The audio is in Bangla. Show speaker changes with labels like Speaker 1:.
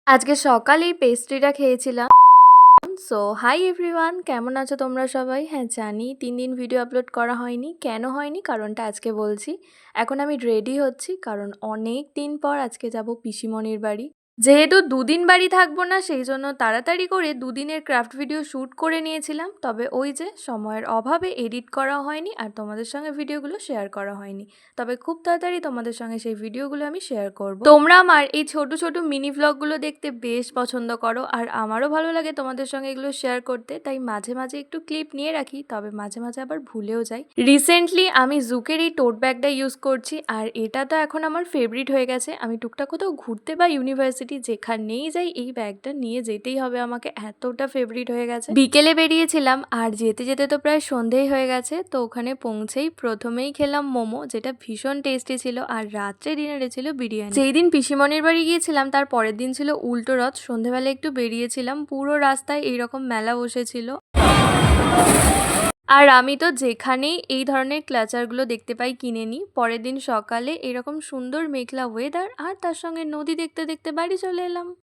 Speaker 1: আজকে সকালেই পেস্ট্রিটা খেয়েছিলাম। সো হাই এভরিওয়ান, কেমন আছো তোমরা সবাই? হ্যাঁ জানি ৩ দিন ভিডিও আপলোড করা হয়নি। কেন হয়নি কারণটা আজকে বলছি। এখন আমি রেডি হচ্ছি কারণ অনেক দিন পর আজকে যাব পিসিমণির বাড়ি। যেহেতু ২ দিন বাড়ি থাকবো না সেই জন্য তাড়াতাড়ি করে ২ দিনের ক্রাফট ভিডিও শ্যুট করে নিয়েছিলাম। তবে ওই যে সময়ের অভাবে এডিট করা হয়নি আর তোমাদের সঙ্গে ভিডিওগুলো শেয়ার করা হয়নি। তবে খুব তাড়াতাড়ি তোমাদের সঙ্গে সেই ভিডিওগুলো আমি শেয়ার করব। তোমরা আমার এই ছোট ছোট মিনি ভ্লগগুলো দেখতে বেশ পছন্দ করো আর আমারও ভালো লাগে তোমাদের সঙ্গে এগুলো শেয়ার করতে, তাই মাঝে মাঝে একটু ক্লিপ নিয়ে রাখি, তবে মাঝে মাঝে আবার ভুলেও যাই। রিসেন্টলি আমি জুকের এই টোট ব্যাগটা ইউজ করছি আর এটা তো এখন আমার ফেভারিট হয়ে গেছে। আমি টুকটাক কোথাও ঘুরতে বা ইউনিভার্সিটি যেখানেই যাই এই ব্যাগটা নিয়ে যেতেই হবে আমাকে, এতটা ফেভারিট হয়ে গেছে। বিকেলে বেরিয়েছিলাম আর যেতে যেতে তো প্রায় সন্ধেই হয়ে গেছে। তো ওখানে পৌঁছেই প্রথমেই খেলাম মোমো, যেটা ভীষণ টেস্টি ছিল, আর রাত্রে ডিনারে ছিল বিরিয়ানি। যেই দিন পিসিমণির বাড়ি গিয়েছিলাম তার পরের দিন ছিল উল্টো রথ। সন্ধেবেলা একটু বেরিয়েছিলাম, পুরো রাস্তায় এইরকম মেলা বসেছিল। আর আমি তো যেখানেই এই ধরনের ক্লাচারগুলো দেখতে পাই কিনে নিই। পরের দিন সকালে এরকম সুন্দর মেঘলা ওয়েদার আর তার সঙ্গে নদী দেখতে দেখতে বাড়ি চলে এলাম।